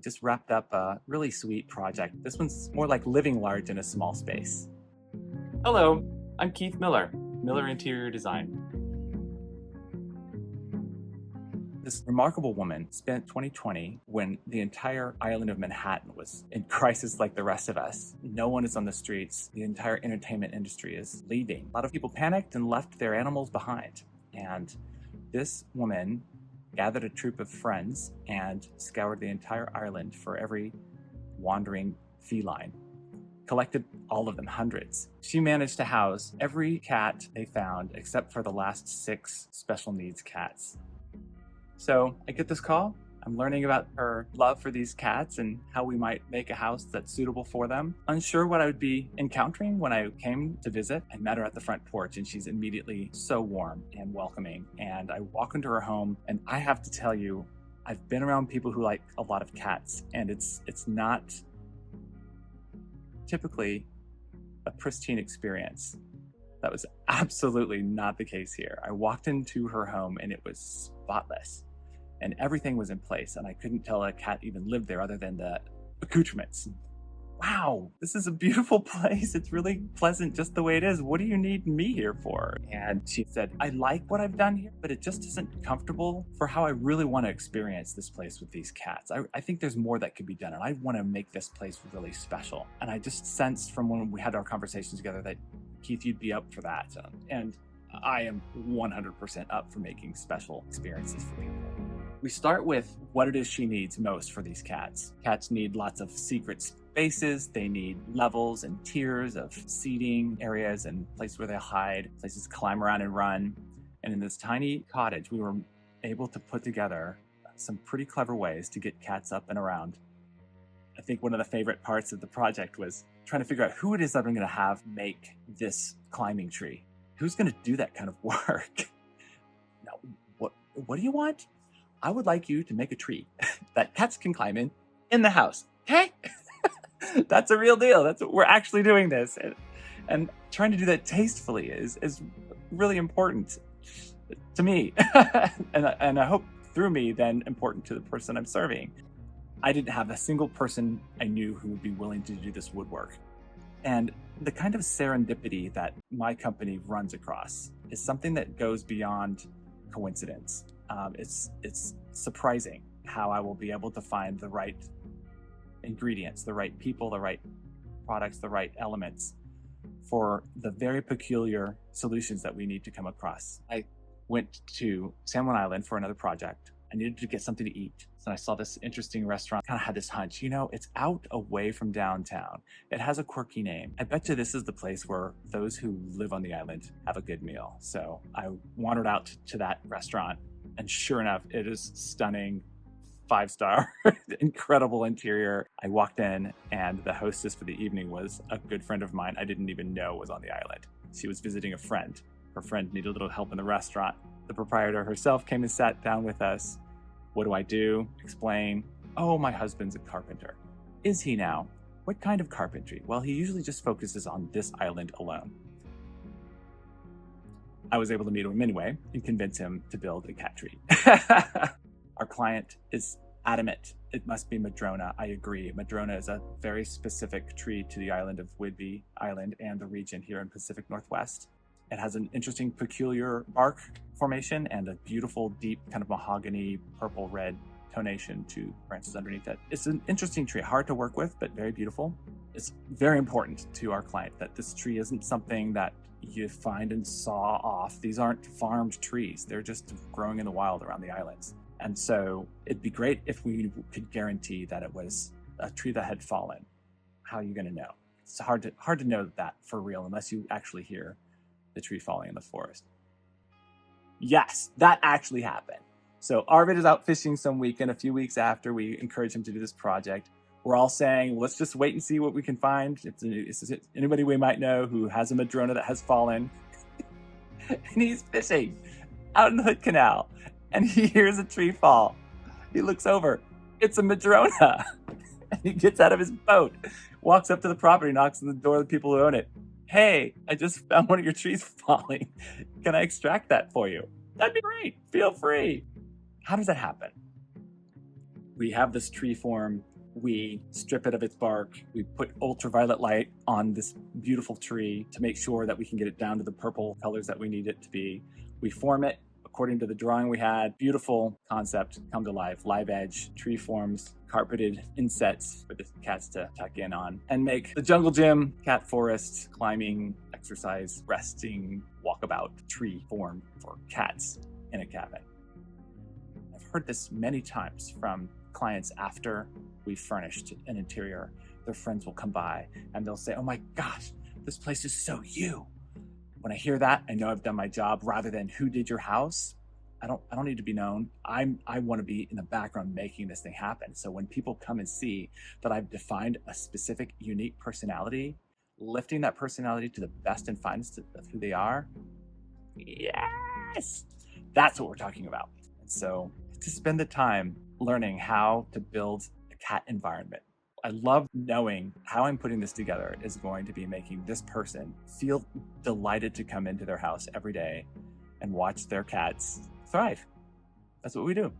Just wrapped up a really sweet project. This one's more like living large in a small space. Hello, I'm Keith Miller, Miller Interior Design. This remarkable woman spent 2020 when the entire island of Manhattan was in crisis like the rest of us. No one is on the streets. The entire entertainment industry is leaving. A lot of people panicked and left their animals behind. And this woman gathered a troop of friends and scoured the entire island for every wandering feline. Collected all of them, hundreds. She managed to house every cat they found except for the last 6 special needs cats. So I get this call. I'm learning about her love for these cats and how we might make a house that's suitable for them. Unsure what I would be encountering when I came to visit. I met her at the front porch and she's immediately so warm and welcoming. And I walk into her home and I have to tell you, I've been around people who like a lot of cats and it's not typically a pristine experience. That was absolutely not the case here. I walked into her home and it was spotless. And everything was in place, and I couldn't tell a cat even lived there other than the accoutrements. Wow, this is a beautiful place. It's really pleasant just the way it is. What do you need me here for? And she said, I like what I've done here, but it just isn't comfortable for how I really want to experience this place with these cats. I think there's more that could be done, and I want to make this place really special. And I just sensed from when we had our conversations together that, Keith, you'd be up for that. And I am 100% up for making special experiences for people. We start with what it is she needs most for these cats. Cats need lots of secret spaces. They need levels and tiers of seating areas and places where they hide, places to climb around and run. And in this tiny cottage, we were able to put together some pretty clever ways to get cats up and around. I think one of the favorite parts of the project was trying to figure out who it is that I'm going to have make this climbing tree. Who's going to do that kind of work? Now, what do you want? I would like you to make a tree that cats can climb in the house. Okay? That's a real deal. That's what we're actually doing this. And trying to do that tastefully is really important to me. and I hope through me then important to the person I'm serving. I didn't have a single person I knew who would be willing to do this woodwork. And the kind of serendipity that my company runs across is something that goes beyond coincidence. It's surprising how I will be able to find the right ingredients, the right people, the right products, the right elements for the very peculiar solutions that we need to come across. I went to San Juan Island for another project. I needed to get something to eat. So I saw this interesting restaurant, kind of had this hunch, it's out away from downtown. It has a quirky name. I bet you this is the place where those who live on the island have a good meal. So I wandered out to that restaurant. And sure enough, it is stunning, 5-star, incredible interior. I walked in and the hostess for the evening was a good friend of mine I didn't even know was on the island. She was visiting a friend. Her friend needed a little help in the restaurant. The proprietor herself came and sat down with us. What do I do? Explain. Oh, my husband's a carpenter. Is he now? What kind of carpentry? Well, he usually just focuses on this island alone. I was able to meet him anyway and convince him to build a cat tree. Our client is adamant. It must be Madrona. I agree. Madrona is a very specific tree to the island of Whidbey Island and the region here in Pacific Northwest. It has an interesting, peculiar bark formation and a beautiful, deep kind of mahogany, purple-red tonation to branches underneath it. It's an interesting tree, hard to work with, but very beautiful. It's very important to our client that this tree isn't something that you find and saw off. These aren't farmed trees. They're just growing in the wild around the islands. And so it'd be great if we could guarantee that it was a tree that had fallen. How are you going to know? It's hard to know that for real unless you actually hear the tree falling in the forest. Yes, that actually happened. So Arvid is out fishing some weekend, a few weeks after we encouraged him to do this project. We're all saying, well, let's just wait and see what we can find. If it's anybody we might know who has a Madrona that has fallen. And he's fishing out in the Hood Canal. And he hears a tree fall. He looks over. It's a Madrona. And he gets out of his boat, walks up to the property, knocks on the door of the people who own it. Hey, I just found one of your trees falling. Can I extract that for you? That'd be great. Feel free. How does that happen? We have this tree form, we strip it of its bark, we put ultraviolet light on this beautiful tree to make sure that we can get it down to the purple colors that we need it to be. We form it according to the drawing we had. Beautiful concept come to life. Live edge, tree forms, carpeted insets for the cats to tuck in on, and make the jungle gym, cat forest, climbing, exercise, resting, walkabout tree form for cats in a cabin. I've heard this many times from clients after we've furnished an interior. Their friends will come by and they'll say, "Oh my gosh, this place is so you." When I hear that, I know I've done my job. Rather than who did your house, I don't need to be known. I want to be in the background making this thing happen. So when people come and see that I've defined a specific, unique personality, lifting that personality to the best and finest of who they are, yes, that's what we're talking about. And so to spend the time learning how to build a cat environment. I love knowing how I'm putting this together is going to be making this person feel delighted to come into their house every day and watch their cats thrive. That's what we do.